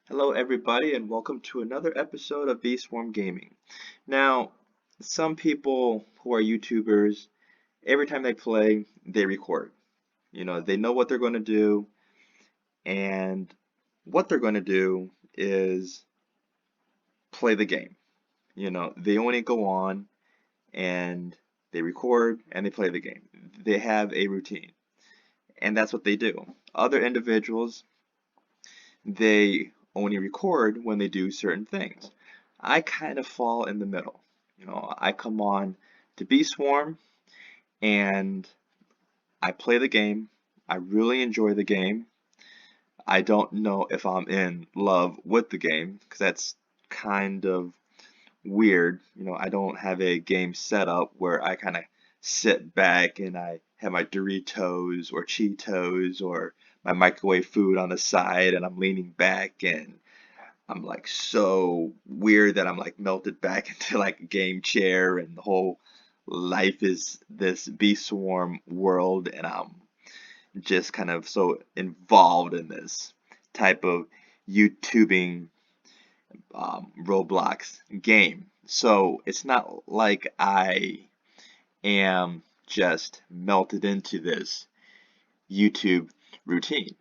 Hello, everybody, and welcome to another episode of Bee Swarm Gaming. Now, some people who are YouTubers, every time they play, they record. They know what they're going to do, and what they're going to do is play the game. They only go on and they record and they play the game. They have a routine, and that's what they do. Other individuals, they only record when they do certain things. I kind of fall in the middle. I come on to Bee Swarm and I play the game. I really enjoy the game. I don't know if I'm in love with the game because that's kind of weird. I don't have a game set up where I kind of sit back and I have my Doritos or Cheetos or my microwave food on the side and I'm leaning back and I'm like so weird that I'm like melted back into like a game chair and the whole life is this bee swarm world and I'm just kind of so involved in this type of YouTubing Roblox game. So it's not like I am just melted into this YouTube routine.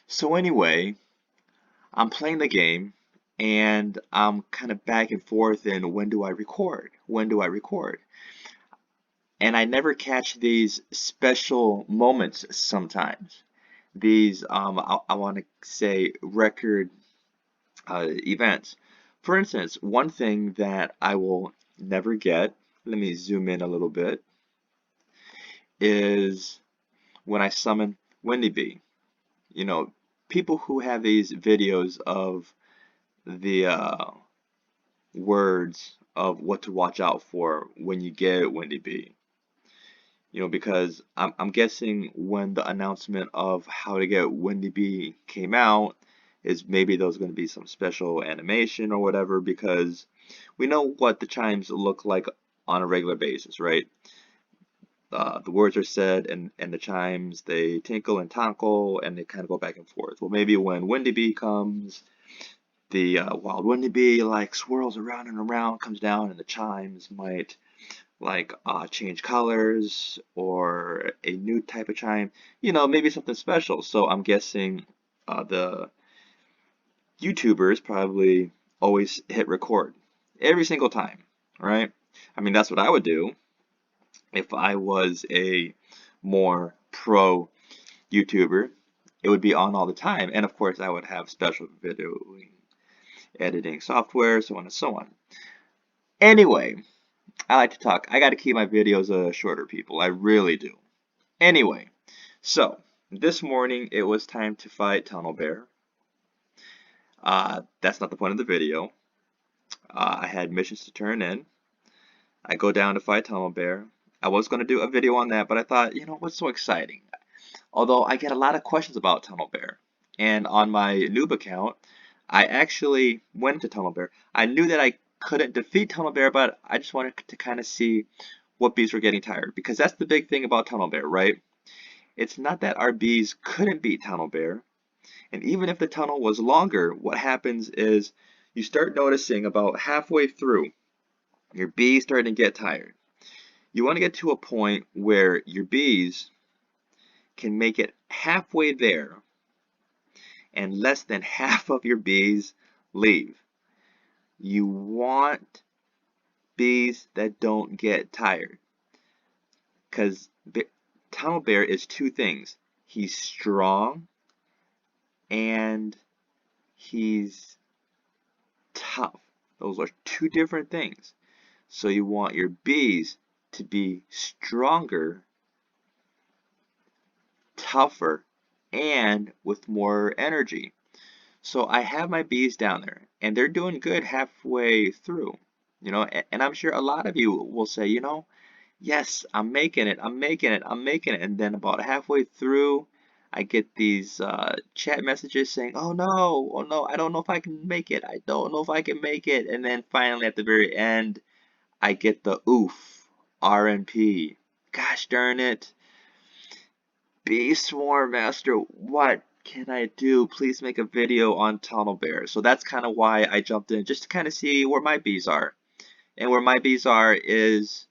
So anyway, I'm playing the game and I'm kind of back and forth in when do I record? When do I record? And I never catch these special moments sometimes. These, I want to say, record events. For instance, one thing that I will never get, let me zoom in a little bit, is when I summon Wendy Bee. You know, People who have these videos of the words of what to watch out for when you get Wendy B. Because I'm guessing when the announcement of how to get Wendy B came out is maybe there's going to be some special animation or whatever because we know what the chimes look like on a regular basis, right? The words are said and the chimes they tinkle and tonkle and they kind of go back and forth. Well, maybe when Wendy B comes, the wild Wendy Bee like swirls around and around, comes down, and the chimes might like change colors or a new type of chime. Maybe something special. So I'm guessing the YouTubers probably always hit record every single time, right? I mean, that's what I would do if I was a more pro YouTuber. It would be on all the time, and of course, I would have special video editing software, so on and so on. Anyway, I like to talk. I got to keep my videos shorter, people. I really do. Anyway, so this morning it was time to fight Tunnel Bear. That's not the point of the video. I had missions to turn in. I go down to fight Tunnel Bear. I was going to do a video on that, but I thought, what's so exciting? Although I get a lot of questions about Tunnel Bear. And on my noob account, I actually went to Tunnel Bear. I knew that I couldn't defeat Tunnel Bear, but I just wanted to kind of see what bees were getting tired. Because that's the big thing about Tunnel Bear, right? It's not that our bees couldn't beat Tunnel Bear. And even if the tunnel was longer, what happens is you start noticing about halfway through, your bees starting to get tired. You want to get to a point where your bees can make it halfway there and less than half of your bees leave. You want bees that don't get tired because Tunnel Bear is two things. He's strong and he's tough. Those are two different things. So you want your bees to be stronger, tougher, and with more energy. So I have my bees down there, and they're doing good halfway through. And I'm sure a lot of you will say, yes, I'm making it, I'm making it, I'm making it. And then about halfway through, I get these chat messages saying, oh no, I don't know if I can make it. I don't know if I can make it. And then finally at the very end, I get the oof, RNP. Gosh darn it. Bee Swarm Master, what can I do? Please make a video on tunnel bears. So that's kind of why I jumped in, just to kind of see where my bees are. And where my bees are is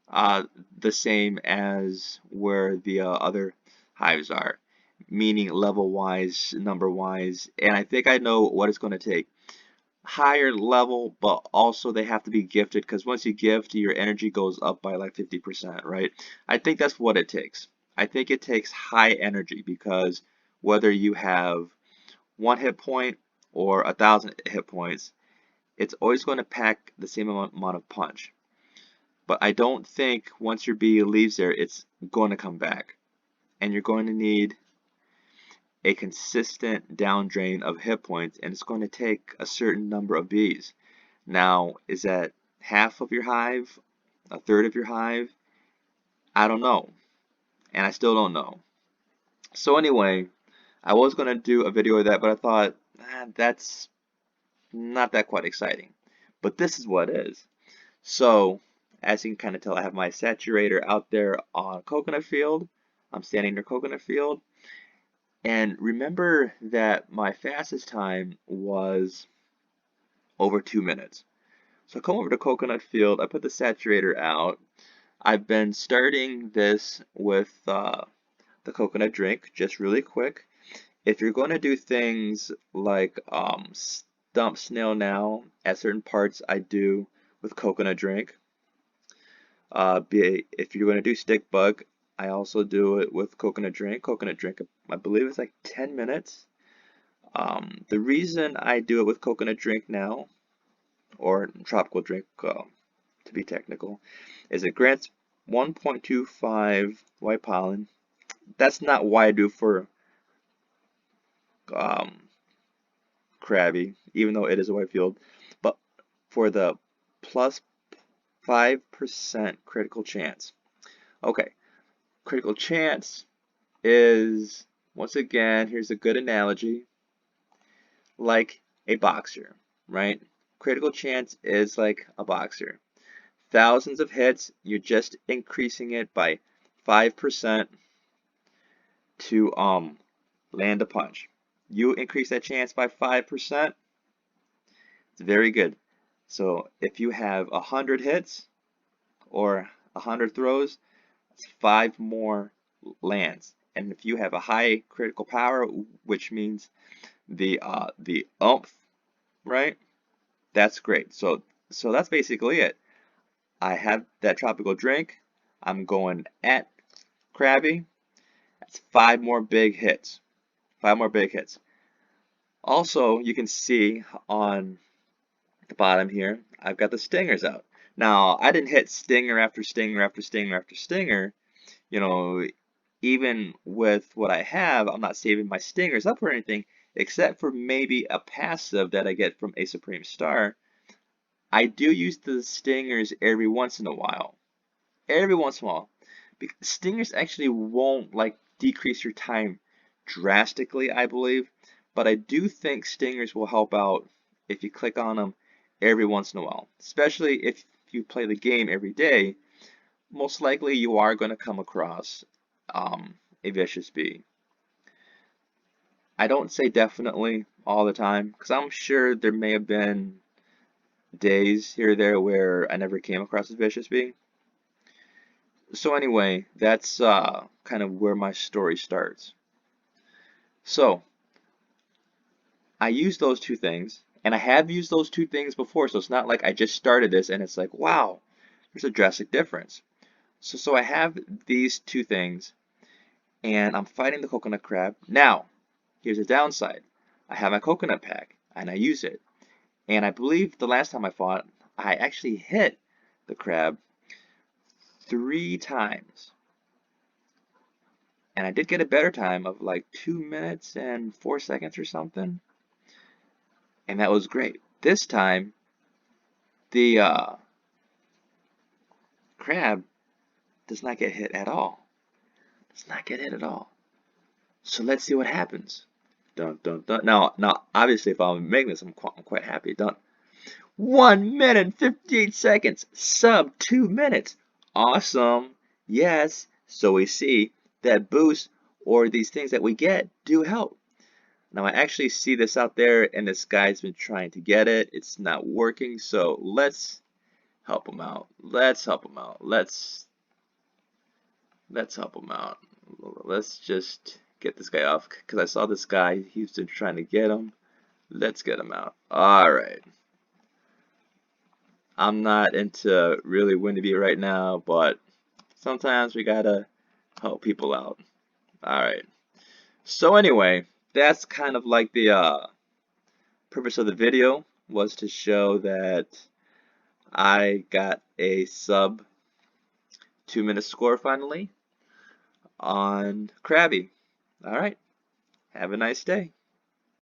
uh, the same as where the other hives are, meaning level wise, number wise. And I think I know what it's going to take. Higher level, but also they have to be gifted, because once you gift, your energy goes up by like 50%, right? I think that's what it takes. I think it takes high energy, because whether you have 1 hit point or 1,000 hit points, it's always going to pack the same amount of punch. But I don't think once your bee leaves there, it's going to come back. And you're going to need a consistent down drain of hit points, and it's going to take a certain number of bees. Now, is that half of your hive? A third of your hive? I don't know. And I still don't know. So anyway, I was going to do a video of that, but I thought, that's not that quite exciting. But this is what it is. So, as you can kind of tell, I have my saturator out there on coconut field. I'm standing near coconut field. And remember that my fastest time was over 2 minutes. So I come over to coconut field, I put the saturator out. I've been starting this with the coconut drink, just really quick. If you're going to do things like stump snail now, at certain parts I do with coconut drink. If you're going to do stick bug, I also do it with coconut drink. Coconut drink, I believe it's like 10 minutes. The reason I do it with coconut drink now, or tropical drink to be technical, is it grants 1.25 white pollen. That's not why I do for Crabby, even though it is a white field, but for the plus 5% critical chance. Okay, critical chance is, once again, here's a good analogy, like a boxer, right? Critical chance is like a boxer. Thousands of hits, you're just increasing it by 5% to land a punch. You increase that chance by 5%, it's very good. So if you have 100 hits or 100 throws, it's 5 more lands. And if you have a high critical power, which means the oomph, right? That's great. So that's basically it. I have that tropical drink. I'm going at Crabby. That's 5 more big hits. 5 more big hits. Also, you can see on the bottom here, I've got the stingers out. Now, I didn't hit stinger after stinger after stinger after stinger. You know, even with what I have, I'm not saving my stingers up or anything, except for maybe a passive that I get from a Supreme Star. I do use the stingers every once in a while. Every once in a while. Because stingers actually won't like decrease your time drastically, I believe. But I do think stingers will help out if you click on them every once in a while. Especially if you play the game every day, most likely you are going to come across a vicious bee. I don't say definitely all the time, because I'm sure there may have been days here or there where I never came across a vicious bee. So anyway, that's kind of where my story starts. So I use those two things, and I have used those two things before, so it's not like I just started this and it's like, wow, there's a drastic difference. So I have these two things, and I'm fighting the coconut crab. Now, here's a downside. I have my coconut pack, and I use it. And I believe the last time I fought, I actually hit the crab 3 times. And I did get a better time of like 2 minutes and 4 seconds or something. And that was great. This time, the crab does not get hit at all. Does not get hit at all. So let's see what happens. Dun, dun, dun. Now, obviously, if I'm making this, I'm quite happy. Done. 1 minute and 58 seconds. Sub 2 minutes. Awesome. Yes. So we see that boost or these things that we get do help. Now I actually see this out there and this guy's been trying to get it. It's not working, so let's help him out. Let's help him out. Let's help him out. Let's just get this guy off because I saw this guy. He's been trying to get him. Let's get him out. Alright. I'm not into really winning beat right now, but sometimes we gotta help people out. Alright. So anyway, that's kind of like the purpose of the video, was to show that I got a sub 2-minute score finally on Crabby. Alright. Have a nice day.